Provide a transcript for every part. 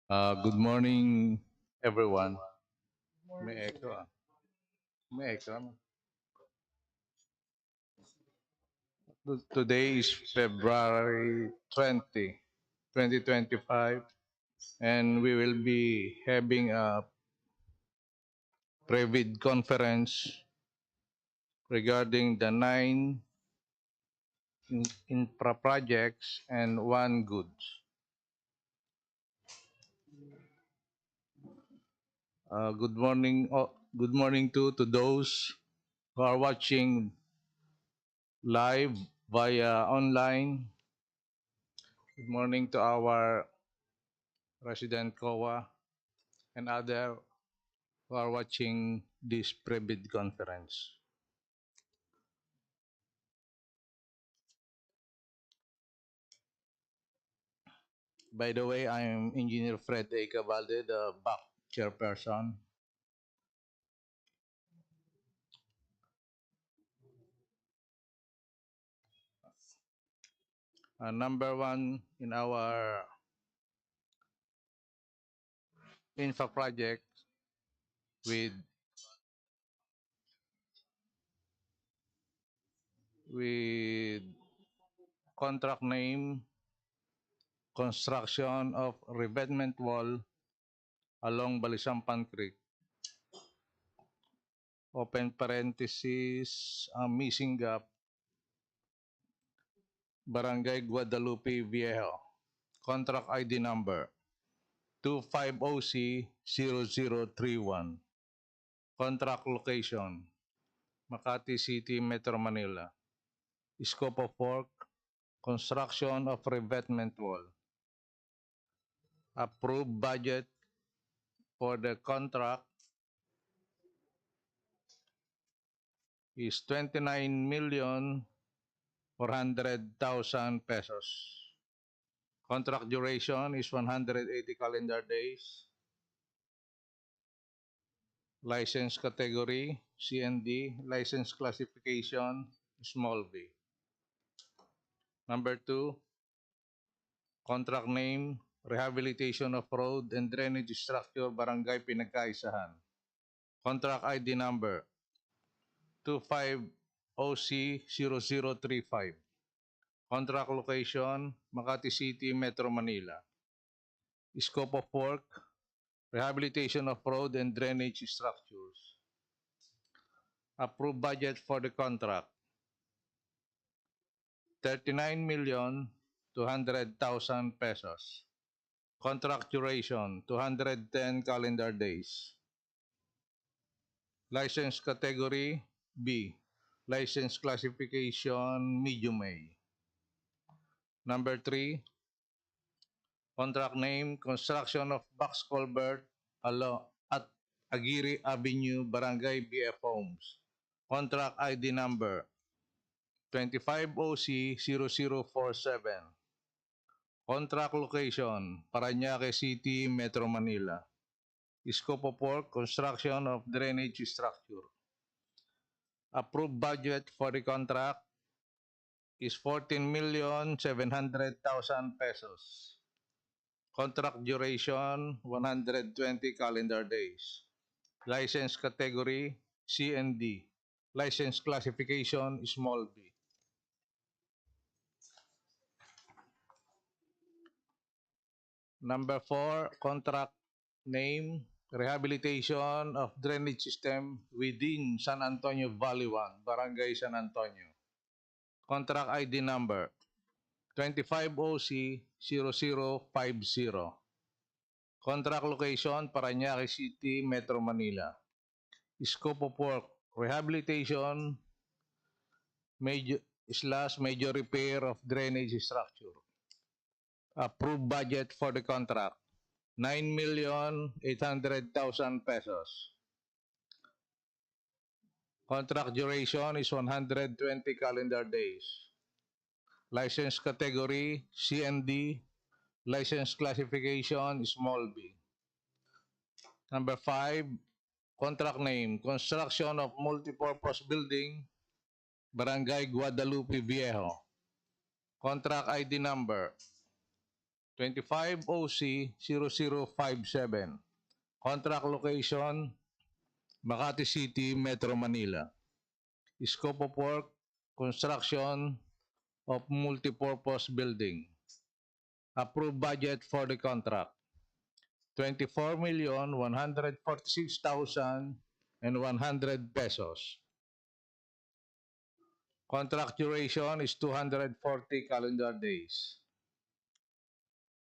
Good morning, everyone. May echo. May echo. Today is February 20, 2025, and we will be having a pre-vid conference regarding the 9 infra projects and 1 goods. Good morning to those who are watching live via online. Good morning to our resident COA and other who are watching this pre-bid conference. By the way, I am Engineer Fred A. Cabalde, the back chairperson. Number one in our infra project with with contract name construction of revetment wall along Balimpasan Creek. Open parenthesis, missing gap, Barangay Guadalupe, Viejo. Contract ID number 250C0031. Contract location, Makati City, Metro Manila. Scope of work, construction of revetment wall. Approved budget for the contract is 29,400,000 pesos. Contract duration is 180 calendar days. License category, CND. License classification, small v. Number 2, contract name, Rehabilitation of Road and Drainage Structure, Barangay Pinagkaisahan. Contract ID number 250C0035. Contract location, Makati City, Metro Manila. Scope of work, rehabilitation of road and drainage structures. Approved budget for the contract, 39,200,000 pesos. Contract duration, 210 calendar days. License category B. License classification medium A. Number 3, contract name, construction of box culvert at Aguirre Avenue, Barangay BF Homes. Contract ID number 25OC0047. Contract location, Parañaque City, Metro Manila. Scope of work, construction of drainage structure. Approved budget for the contract is 14,700,000 pesos. Contract duration, 120 calendar days. License category, CND. License classification, small b. Number 4, contract name, rehabilitation of drainage system within San Antonio Valley 1, Barangay San Antonio. Contract ID number 25OC0050. Contract location, Parañaque City, Metro Manila. Scope of work, rehabilitation major repair of drainage structure. Approved budget for the contract, 9,800,000 pesos. Contract duration is 120 calendar days. License category, CND. License classification, small b. Number 5, contract name, construction of multipurpose building, Barangay Guadalupe, Viejo. Contract ID number 25 OC 0057. Contract location, Makati City, Metro Manila. Scope of work, construction of multipurpose building. Approved budget for the contract, 24,146,100 pesos. Contract duration is 240 calendar days.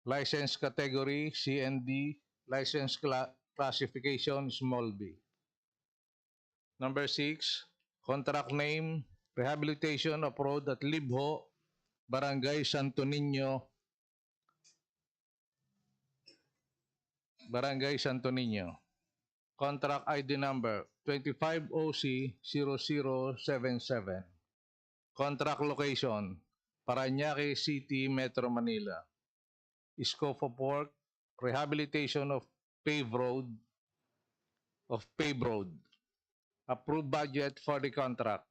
License category, CND. License classification, small b. Number 6, contract name, Rehabilitation of Road at Libjo, Barangay Santo Niño, Barangay Santo Niño. Contract ID number 25OC 0077. Contract location, Parañaque City, Metro Manila. Scope of work, rehabilitation of paved road, Approved budget for the contract,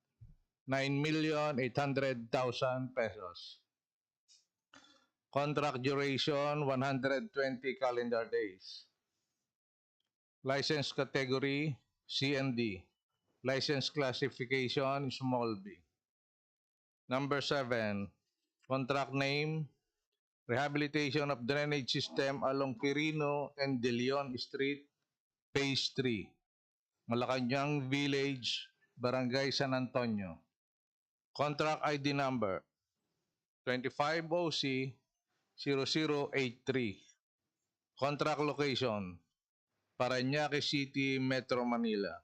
9,800,000 pesos. Contract duration, 120 calendar days. License category, CND. License classification, small b. Number 7, contract name, Rehabilitation of Drainage System along Quirino and De Leon Street, Phase 3, Malacañang Village, Barangay San Antonio. Contract ID number 25OC 0083. Contract location, Parañaque City, Metro Manila.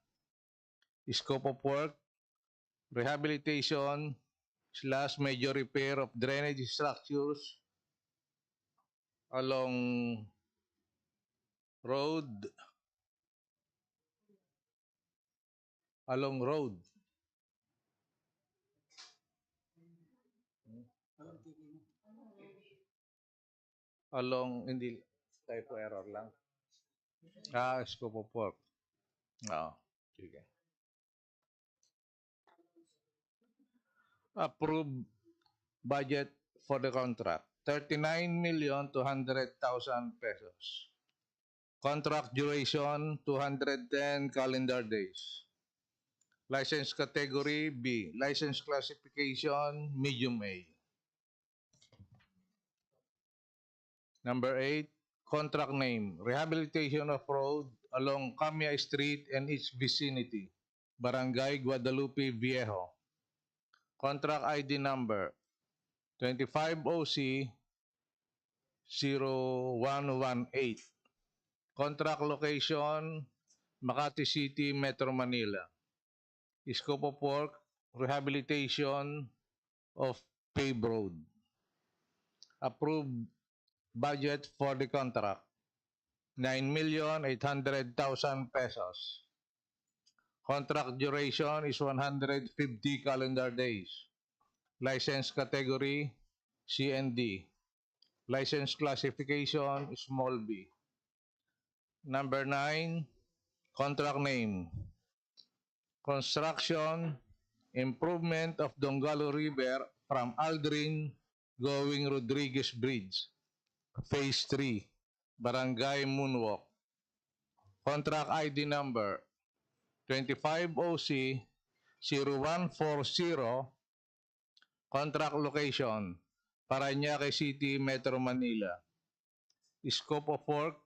Scope of work, rehabilitation / major repair of drainage structures along road hindi typo error lang. Scope of work. Sige. Approved budget for the contract, 39,200,000 pesos. Contract duration, 210 calendar days. License category B. License classification, medium A. Number 8, contract name, Rehabilitation of Road along Camia Street and its vicinity, Barangay Guadalupe, Viejo. Contract ID number 25OC 0118. Contract location, Makati City, Metro Manila. Scope of work, rehabilitation of paved road. Approved budget for the contract, 9,800,000 pesos. Contract duration is 150 calendar days. License category, CND. License classification, small b. Number 9, contract name, Construction, Improvement of Dongalo River from Aldrin going Rodriguez Bridge, Phase 3, Barangay Moonwalk. Contract ID number 25OC 0140. Contract location, Parañaque City, Metro Manila. Scope of work,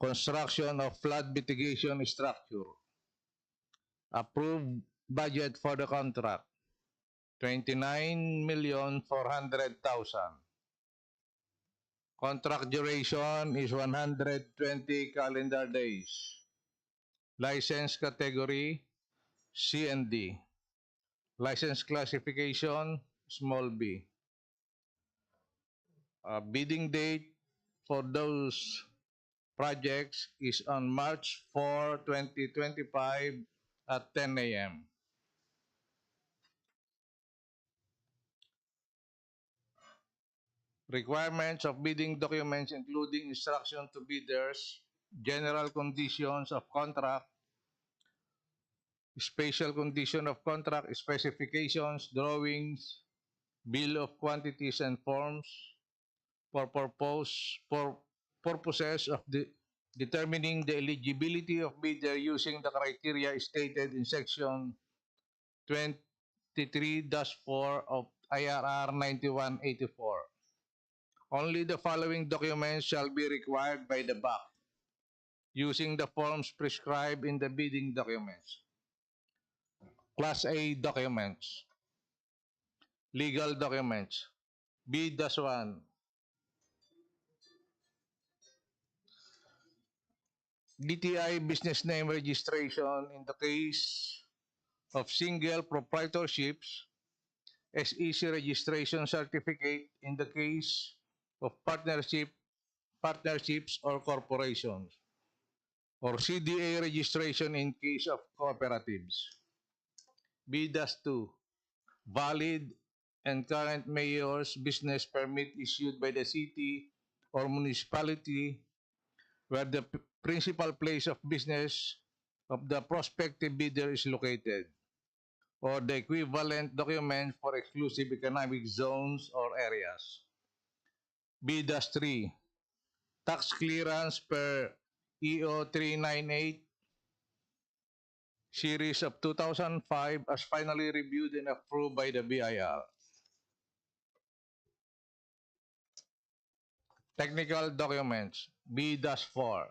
construction of flood mitigation structure. Approved budget for the contract, 29,400,000. Contract duration is 120 calendar days. License category, CND. License classification, small b. Bidding date for those projects is on March 4, 2025 at 10 a.m. Requirements of bidding documents including instruction to bidders, general conditions of contract, special condition of contract, specifications, drawings, bill of quantities and forms, for purposes of determining the eligibility of bidder using the criteria stated in Section 23-4 of IRR 9184. Only the following documents shall be required by the BAC using the forms prescribed in the bidding documents. Class A documents. Legal documents. B-1. DTI business name registration in the case of single proprietorships, SEC registration certificate in the case of partnerships or corporations, or CDA registration in case of cooperatives. B-2. Valid and current mayor's business permit issued by the city or municipality where the principal place of business of the prospective bidder is located, or the equivalent document for exclusive economic zones or areas. B-3. Tax clearance per EO 398 series of 2005 as finally reviewed and approved by the BIR. Technical documents. B-4.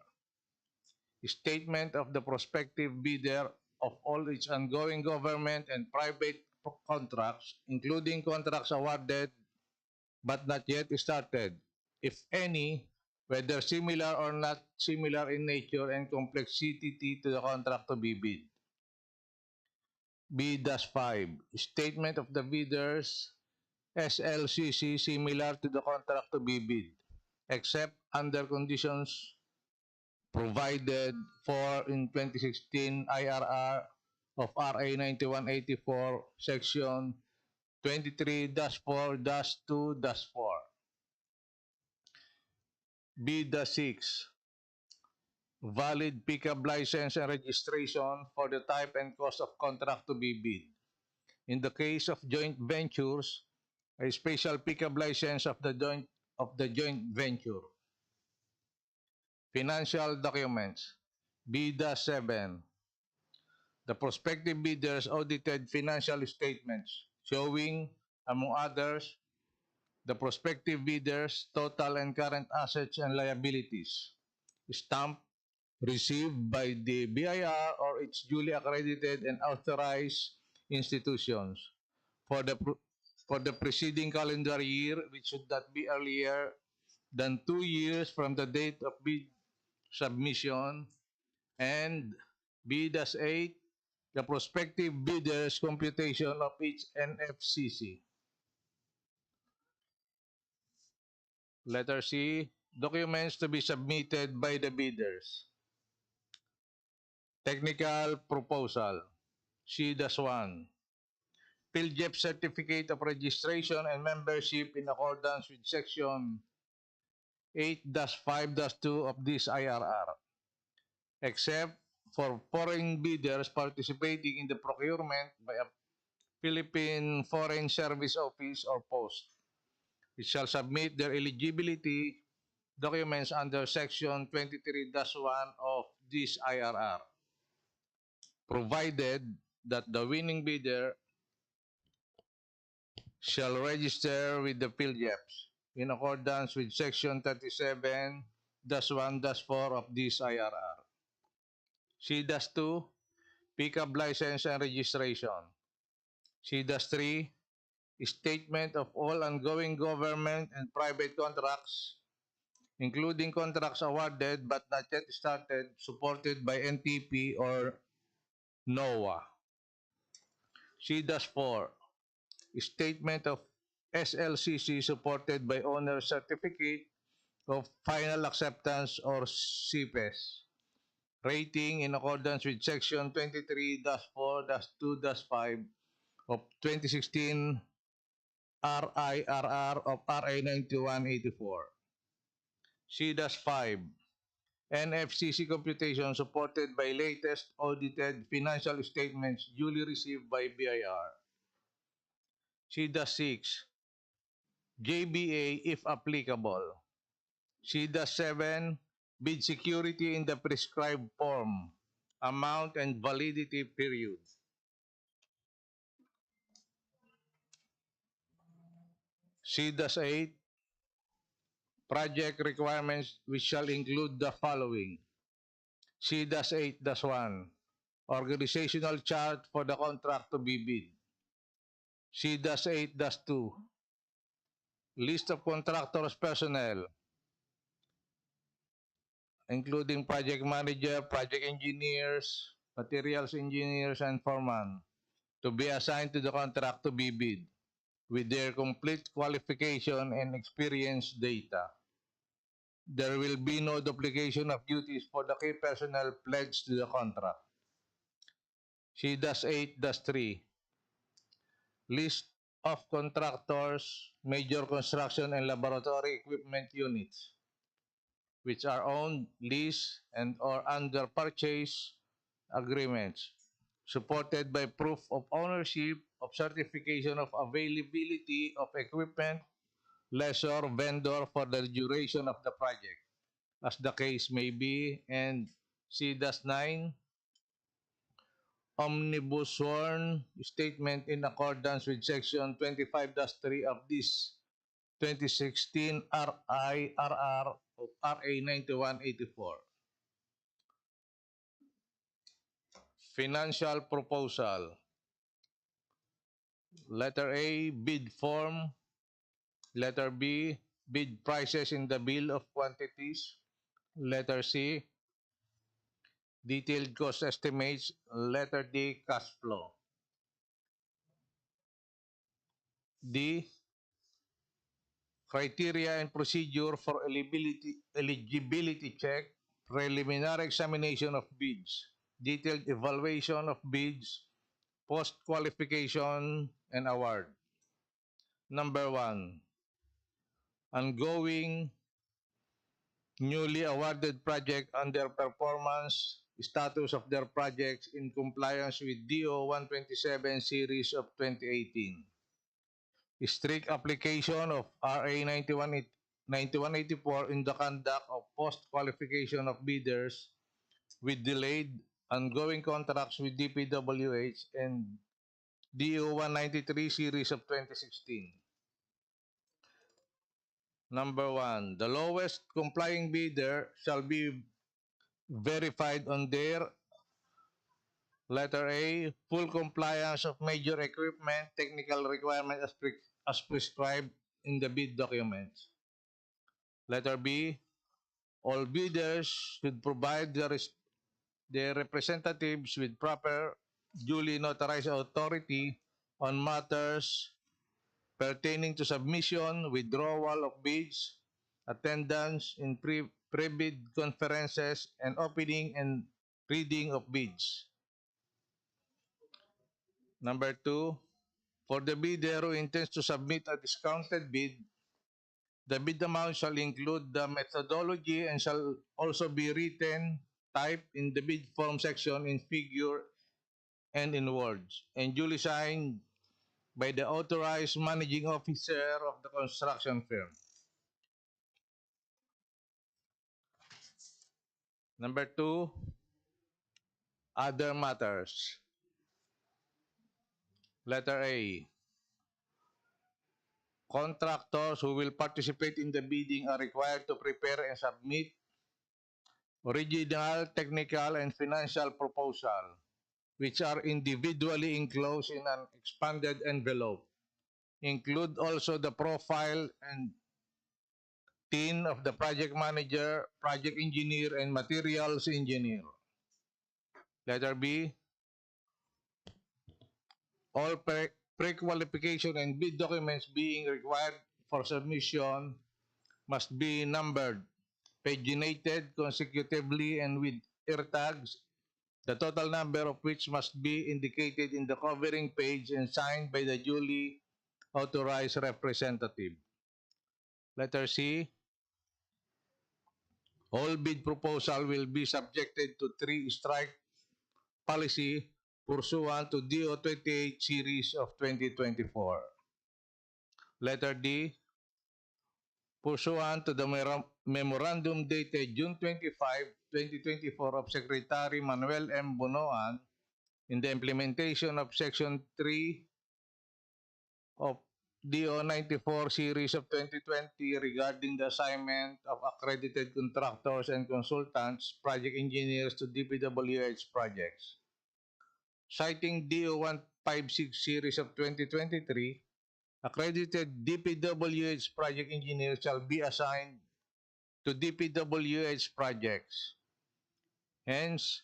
Statement of the prospective bidder of all its ongoing government and private contracts, including contracts awarded but not yet started, if any, whether similar or not similar in nature and complexity to the contract to be bid. B-5. Statement of the bidder's SLCC similar to the contract to be bid, except under conditions provided for in 2016 IRR of RA 9184, Section 23-4-2-4. B-6. Valid pickup license and registration for the type and cost of contract to be bid. In the case of joint ventures, a special pickup license of the joint venture. Financial documents. B-7. The prospective bidders audited financial statements showing, among others, the prospective bidders' total and current assets and liabilities, stamped, received by the BIR or its duly accredited and authorized institutions for the preceding calendar year, which should not be earlier than 2 years from the date of bid submission, and B-8, the prospective bidder's computation of each NFCC. Letter C, documents to be submitted by the bidders. Technical proposal. C-1. PhilJEP certificate of registration and membership in accordance with Section 8-5-2 of this IRR, except for foreign bidders participating in the procurement by a Philippine Foreign Service Office or Post. It shall submit their eligibility documents under Section 23-1 of this IRR, provided that the winning bidder shall register with the PhilJEPs in accordance with Section 37-1-4 of this IRR. C-2, pickup license and registration. C-3, statement of all ongoing government and private contracts, including contracts awarded but not yet started, supported by NTP or NOAA. C-4, statement of SLCC supported by owner certificate of final acceptance or CPES. Rating in accordance with Section 23-4-2-5 of 2016 RIRR of RA 9184. C-5. NFCC computation supported by latest audited financial statements duly received by BIR. C-6. JBA if applicable. C-7, bid security in the prescribed form, amount and validity period. C-8, project requirements which shall include the following. C-8-1, organizational chart for the contract to be bid. C-8-2, list of contractors personnel, including project manager, project engineers, materials engineers, and foreman, to be assigned to the contract to be bid with their complete qualification and experience data. There will be no duplication of duties for the key personnel pledged to the contract. C-8-3, list of contractors, major construction and laboratory equipment units, which are owned, leased, and or under purchase agreements, supported by proof of ownership, of certification of availability of equipment, lessor, vendor for the duration of the project, as the case may be, and C-9, omnibus sworn statement in accordance with Section 25-3 of this 2016 RIRR of RA 9184. Financial proposal. Letter A, bid form. Letter B, bid prices in the bill of quantities. Letter C, detailed cost estimates. Letter D, cash flow. D, criteria and procedure for eligibility check, preliminary examination of bids, detailed evaluation of bids, post-qualification, and award. Number 1, ongoing newly awarded project and their performance status of their projects in compliance with DEO 127 series of 2018. Strict application of RA 9184 in the conduct of post-qualification of bidders with delayed ongoing contracts with DPWH and DEO 193 series of 2016. Number 1, the lowest complying bidder shall be verified on their letter A, full compliance of major equipment, technical requirements as prescribed in the bid documents. Letter B, all bidders should provide their representatives with proper, duly notarized authority on matters pertaining to submission, withdrawal of bids, attendance in pre-bid conferences, and opening and reading of bids. Number 2, for the bidder who intends to submit a discounted bid, the bid amount shall include the methodology and shall also be written, typed in the bid form section in figure and in words, and duly signed by the authorized managing officer of the construction firm. Number 2, other matters. Letter A, contractors who will participate in the bidding are required to prepare and submit original, technical, and financial proposal, which are individually enclosed in an expanded envelope. Include also the profile and TIN of the project manager, project engineer, and materials engineer. Letter B, all pre-qualification and bid documents being required for submission must be numbered, paginated consecutively, and with ear tags, the total number of which must be indicated in the covering page and signed by the duly authorized representative. Letter C, all bid proposal will be subjected to 3-strike policy pursuant to DO 28 series of 2024. Letter D, pursuant to the memorandum dated June 25, 2024 of Secretary Manuel M. Bonoan in the implementation of Section 3 of DEO 94 series of 2020 regarding the assignment of accredited contractors and consultants, project engineers to DPWH projects. Citing DEO 156 series of 2023, accredited DPWH project engineers shall be assigned to DPWH projects. Hence,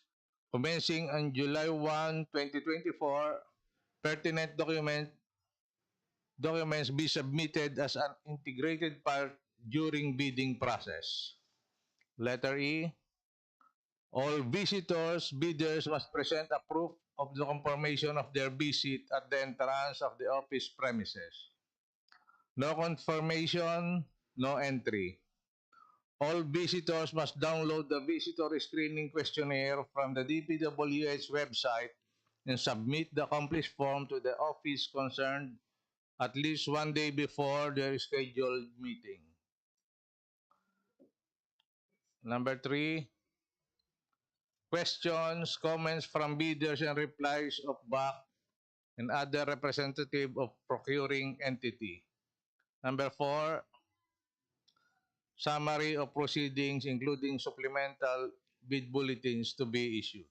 commencing on July 1, 2024, pertinent documents be submitted as an integrated part during bidding process. Letter E, all bidders must present a proof of the confirmation of their visit at the entrance of the office premises. No confirmation, no entry. All visitors must download the visitor screening questionnaire from the DPWH website and submit the complete form to the office concerned at least one day before their scheduled meeting. Number 3, questions, comments from bidders and replies of BAC and other representative of procuring entity. Number 4, summary of proceedings including supplemental bid bulletins to be issued.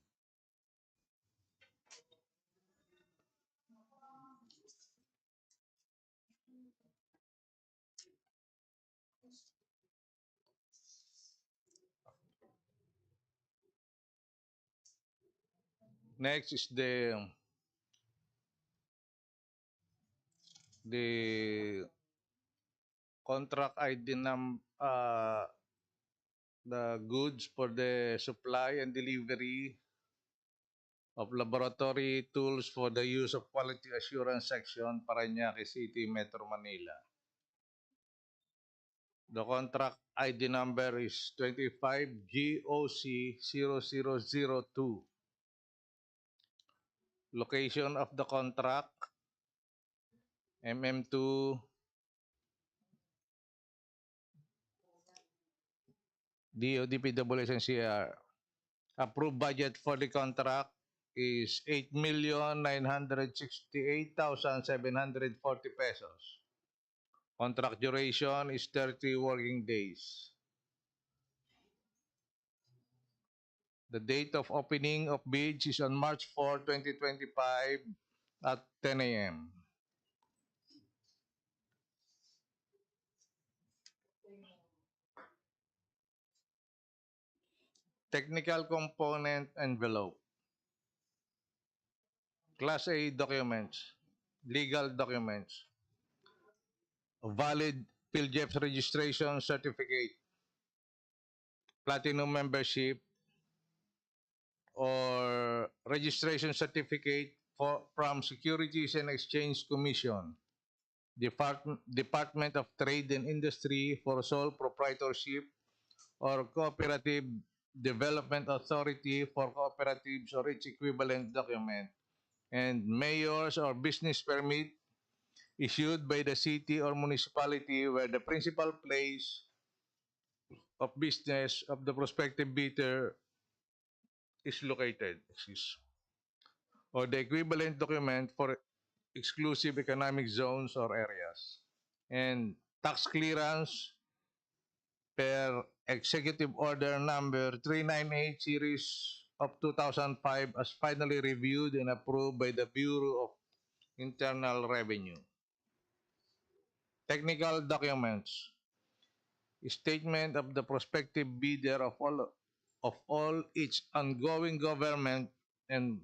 Next is the contract ID the goods for the supply and delivery of laboratory tools for the use of quality assurance section, Parañaque City, Metro Manila. The contract ID number is 25GOC0002. Location of the contract, MM2 DEO, DPWH, and CR. Approved budget for the contract is 8,968,740 pesos. Contract duration is 30 working days. The date of opening of bids is on March 4, 2025 at 10 a.m. Technical component envelope. Class A documents. Legal documents. A valid PhilJEPS registration certificate. Platinum membership or registration certificate from Securities and Exchange Commission, Department of Trade and Industry for sole proprietorship or Cooperative Development Authority for cooperatives or its equivalent document, and mayor's or business permit issued by the city or municipality where the principal place of business of the prospective bidder is located, or the equivalent document for exclusive economic zones or areas, and tax clearance per Executive Order number 398 series of 2005 as finally reviewed and approved by the Bureau of Internal Revenue. Technical documents. Statement of the prospective bidder of all its ongoing government and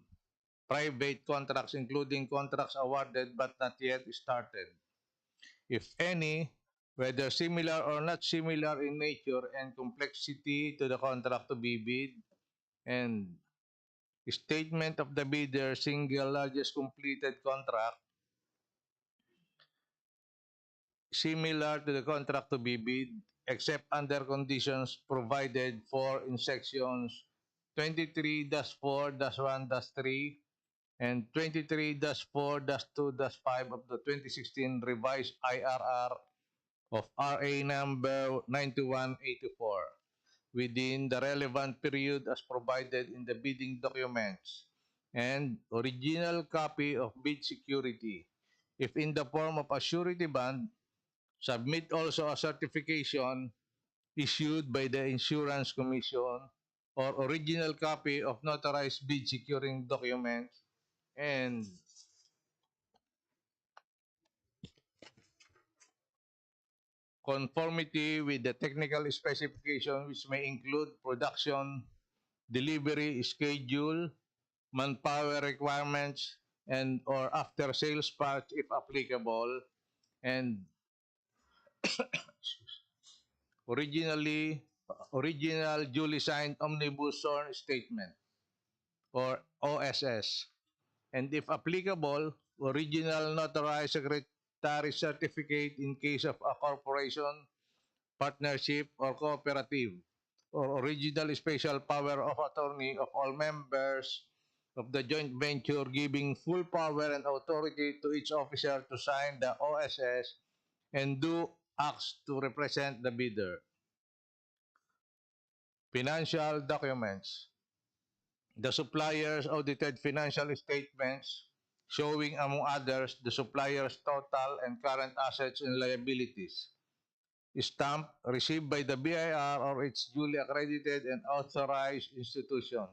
private contracts, including contracts awarded but not yet started, if any, whether similar or not similar in nature and complexity to the contract to be bid, and statement of the bidder's single largest completed contract similar to the contract to be bid, except under conditions provided for in sections 23-4-1-3 and 23-4-2-5 of the 2016 revised IRR of RA number 9184 within the relevant period as provided in the bidding documents, and original copy of bid security. If in the form of a surety bond, submit also a certification issued by the Insurance Commission or original copy of notarized bid securing documents and conformity with the technical specification, which may include production, delivery schedule, manpower requirements, and or after sales parts if applicable, and original duly signed omnibus sworn statement or OSS, and if applicable, original notarized secretary certificate in case of a corporation, partnership, or cooperative, or original special power of attorney of all members of the joint venture giving full power and authority to each officer to sign the OSS and do acts to represent the bidder. Financial documents. The supplier's audited financial statements showing, among others, the supplier's total and current assets and liabilities. Stamp received by the BIR or its duly accredited and authorized institutions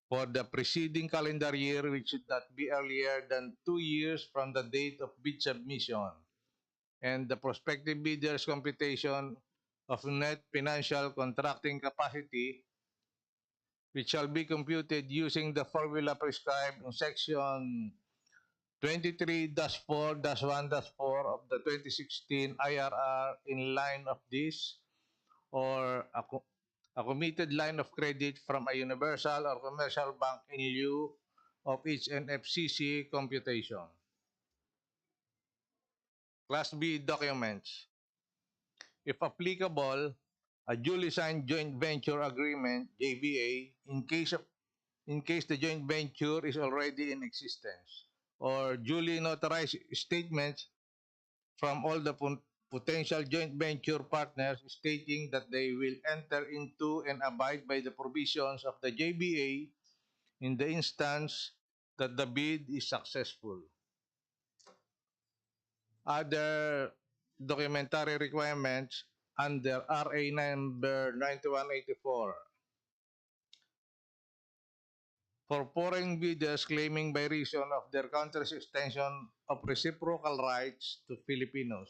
for the preceding calendar year, which should not be earlier than 2 years from the date of bid submission, and the prospective bidder's computation of net financial contracting capacity, which shall be computed using the formula prescribed in Section 23-4-1-4 of the 2016 IRR in line of this, or a committed line of credit from a universal or commercial bank in lieu of each NFCC computation. Class B documents. If applicable, a duly signed joint venture agreement (JVA) in case the joint venture is already in existence, or duly notarized statements from all the potential joint venture partners stating that they will enter into and abide by the provisions of the JVA in the instance that the bid is successful. Other documentary requirements under RA number 9184. For foreign bidders claiming by reason of their country's extension of reciprocal rights to Filipinos,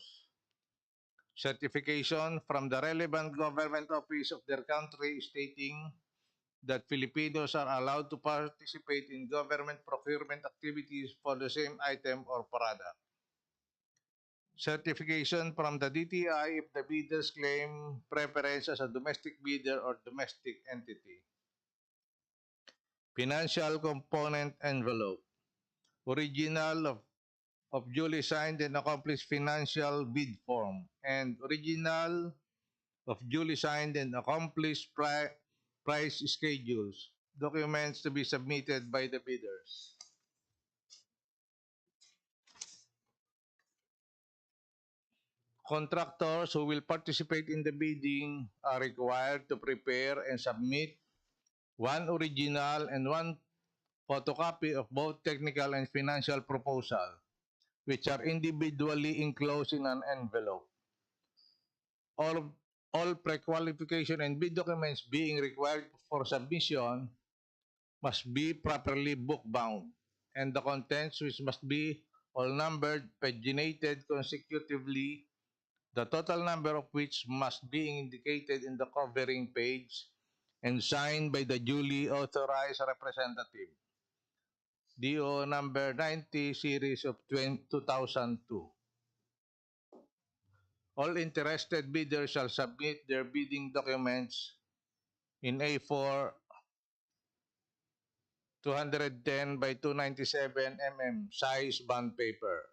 certification from the relevant government office of their country stating that Filipinos are allowed to participate in government procurement activities for the same item or product. Certification from the DTI if the bidders claim preference as a domestic bidder or domestic entity. Financial component envelope. Original of duly signed and accomplished financial bid form, and original of duly signed and accomplished price schedules, documents to be submitted by the bidders. Contractors who will participate in the bidding are required to prepare and submit one original and one photocopy of both technical and financial proposal, which are individually enclosed in an envelope. All, all pre-qualification and bid documents being required for submission must be properly book-bound, and the contents, which must be all numbered, paginated consecutively, the total number of which must be indicated in the covering page and signed by the duly authorized representative. DEO number 90 series of 2002. All interested bidders shall submit their bidding documents in A4 210 by 297 mm size bond paper.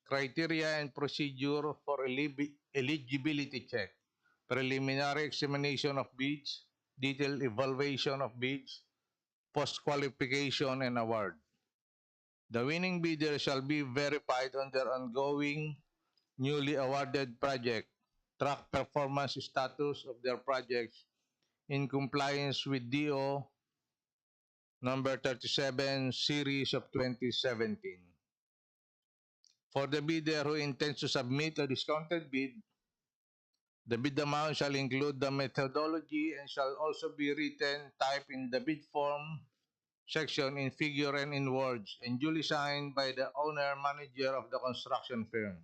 Criteria and procedure for eligibility check, preliminary examination of bids, detailed evaluation of bids, post-qualification, and award. The winning bidder shall be verified on their ongoing newly awarded project track performance status of their projects in compliance with DEO number 37 series of 2017. For the bidder who intends to submit a discounted bid, the bid amount shall include the methodology and shall also be written, typed in the bid form section in figure and in words, and duly signed by the owner-manager of the construction firm.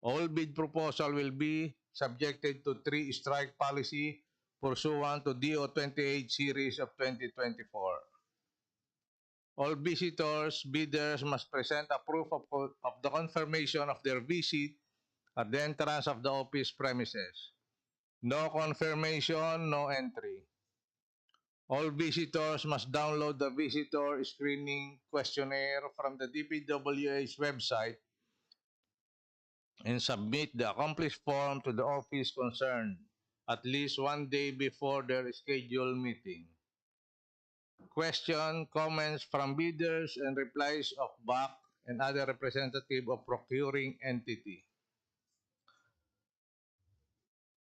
All bid proposal will be subjected to 3-strike policy pursuant to DO 28 series of 2024. All visitors, bidders must present a proof of the confirmation of their visit at the entrance of the office premises. No confirmation, no entry. All visitors must download the visitor screening questionnaire from the DPWH website and submit the accomplished form to the office concerned at least 1 day before their scheduled meeting. Question, comments from bidders, and replies of BAC and other representative of procuring entity.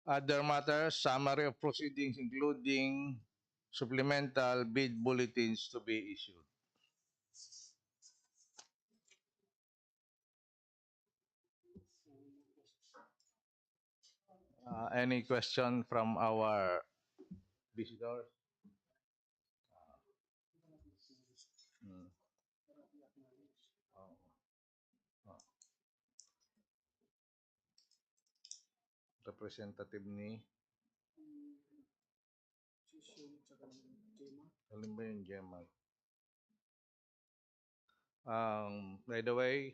Other matters, summary of proceedings including supplemental bid bulletins to be issued. Any question from our visitors? Hmm. Oh, oh. Representative ni alin ba yung Gemma? By the way,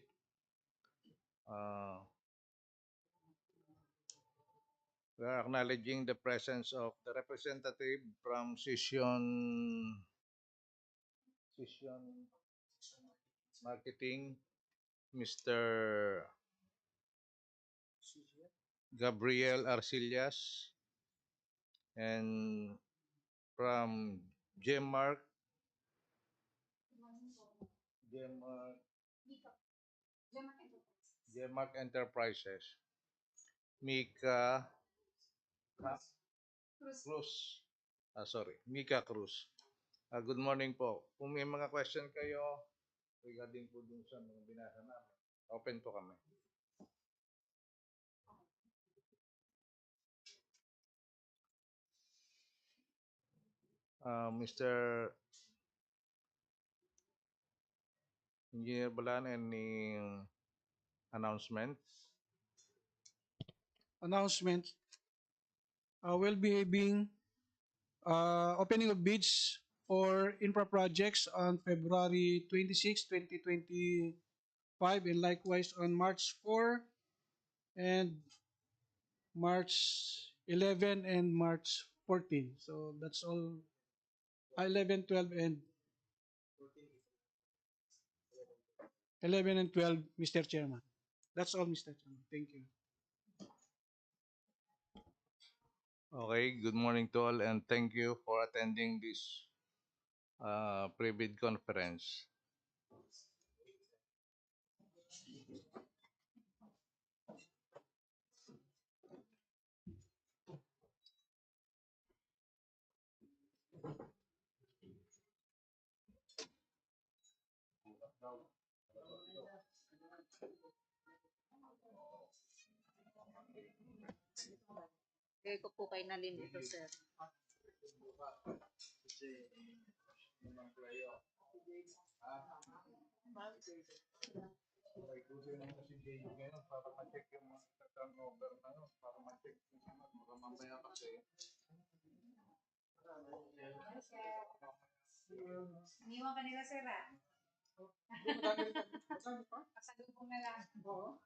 we are acknowledging the presence of the representative from Session Marketing, Mr. Gabriel Arcillas, and from Gmark Enterprises, Mika Cruz. Mika Cruz. Good morning po. Kung may mga question kayo regarding po dun sa mga binasa namin, open po kami. Mr. Engineer Balan, any announcement? We'll be having opening of bids for infra projects on February 26, 2025, and likewise on March 4 and March 11 and March 14. So that's all. 11, 12, and 11 and 12, Mr. Chairman. That's all, Mr. Chairman. Thank you. Okay, good morning to all and thank you for attending this pre-bid conference. Kaya ko po kay Nalin dito, sir. Para ma-check yung mga turnover na yun, para ma-check yung baka mamaya kasi Iniwan ka nila, sir, ah? Pasalubong na lang. Oo.